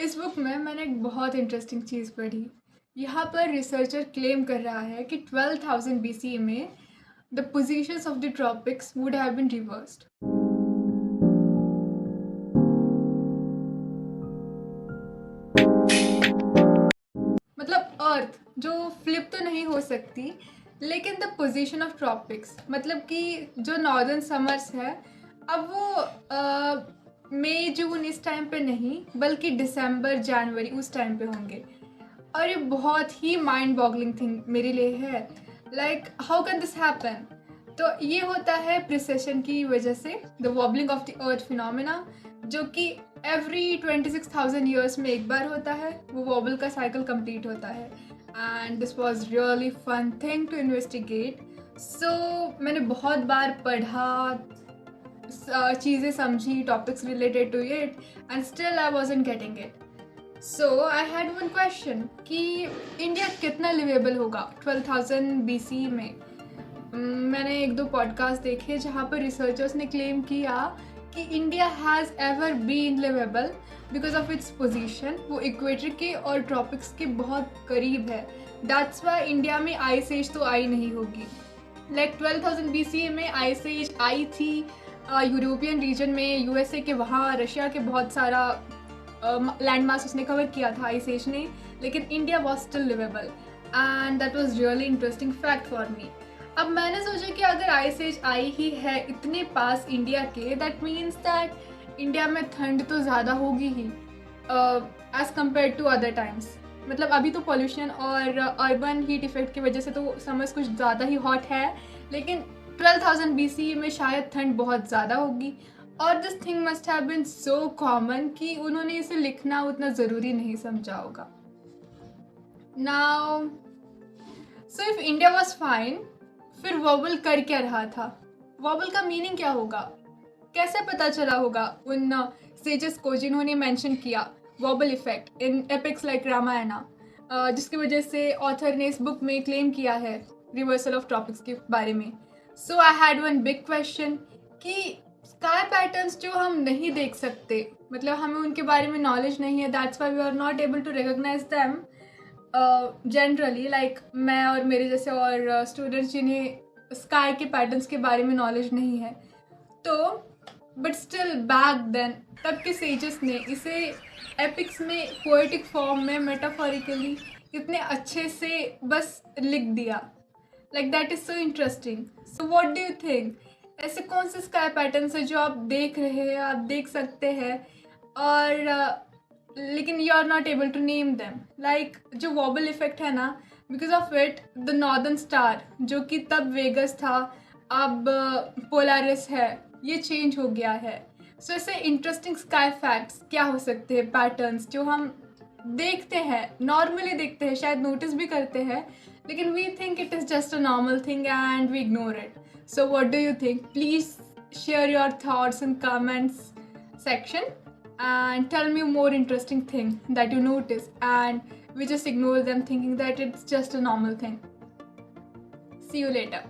इस बुक में मैंने एक बहुत इंटरेस्टिंग चीज़ पढ़ी। यहाँ पर रिसर्चर क्लेम कर रहा है कि 12,000 BCE में the positions of the tropics would have been reversed. मतलब अर्थ जो फ्लिप तो नहीं हो सकती, लेकिन द पोजीशन ऑफ ट्रॉपिक्स मतलब कि जो नॉर्दर्न समर्स है, अब वो मई जून इस टाइम पे नहीं बल्कि दिसंबर जनवरी उस टाइम पे होंगे। और ये बहुत ही माइंड बॉगलिंग थिंग मेरे लिए है। Like how can this happen? तो ये होता है प्रिसेशन की वजह से, the wobbling of the earth phenomena, जो कि एवरी 26,000 ईयर्स में एक बार होता है। वो वॉबल का साइकिल कंप्लीट होता है। And this was really fun thing to investigate. So मैंने बहुत बार पढ़ा, चीज़ें समझी, topics related to it, and still I wasn't getting it. So I had one question कि इंडिया कितना लिवेबल होगा 12,000 BC में। मैंने एक दो पॉडकास्ट देखे जहाँ पर रिसर्चर्स ने क्लेम किया कि India has ever been livable because of its position. वो इक्वेटर के और ट्रॉपिक्स के बहुत करीब है। दैट्स वाई इंडिया में आइस एज तो आई नहीं होगी। लाइक 12,000 BC में आइस एज आई थी यूरोपियन रीजन में, USA के वहाँ, रशिया के बहुत सारा लैंड मास उसने कवर किया था आइस एज ने, लेकिन India was still livable and that was really interesting fact for me. अब मैंने सोचा कि अगर आइस एज आई ही है इतने पास इंडिया के, दैट मीन्स दैट इंडिया में ठंड तो ज़्यादा होगी ही as compared to other times. मतलब अभी तो पॉल्यूशन और अर्बन हीट इफेक्ट की वजह से तो समर्स कुछ ज़्यादा ही हॉट है, लेकिन 12,000 BC में शायद ठंड बहुत ज़्यादा होगी। और this thing must have been so common कि उन्होंने इसे लिखना उतना ज़रूरी नहीं समझा होगा। Now so if India was fine, फिर वॉबल कर क्या रहा था? वॉबल का मीनिंग क्या होगा? कैसे पता चला होगा उन सेजेस को जिन्होंने मेंशन किया wobble effect in epics like Ramayana, जिसकी वजह से ऑथर ने इस बुक में क्लेम किया है रिवर्सल ऑफ ट्रॉपिक्स के बारे में। So I had one big question कि स्काई पैटर्न्स जो हम नहीं देख सकते, मतलब हमें उनके बारे में नॉलेज नहीं है, that's why we are not able to recognise them generally. Like मैं और मेरे जैसे और स्टूडेंट्स जिन्हें स्काई के पैटर्न्स के बारे में नॉलेज नहीं है, तो बट स्टिल बैक देन तब के सेजेस ने इसे एपिक्स में पोएटिक फॉर्म में मेटाफोरिकली इतने अच्छे से बस लिख दिया। Like that is so interesting. So what do you think? ऐसे कौन से स्काई पैटर्न्स है जो आप देख रहे हैं, आप देख सकते हैं, और लेकिन you are not able to name them? Like जो वॉबल इफेक्ट है ना, because of it the northern star जो कि तब वेगस था, अब पोलारिस है, ये चेंज हो गया है। सो ऐसे इंटरेस्टिंग स्काई फैक्ट्स क्या हो सकते हैं, पैटर्न्स जो हम देखते हैं, नॉर्मली देखते हैं, शायद नोटिस भी करते हैं, लेकिन we think it is just a normal thing and we ignore it. So what do you think? Please share your thoughts in comments section and tell me more interesting thing that you notice and we just ignore them thinking that it's just a normal thing. See you later.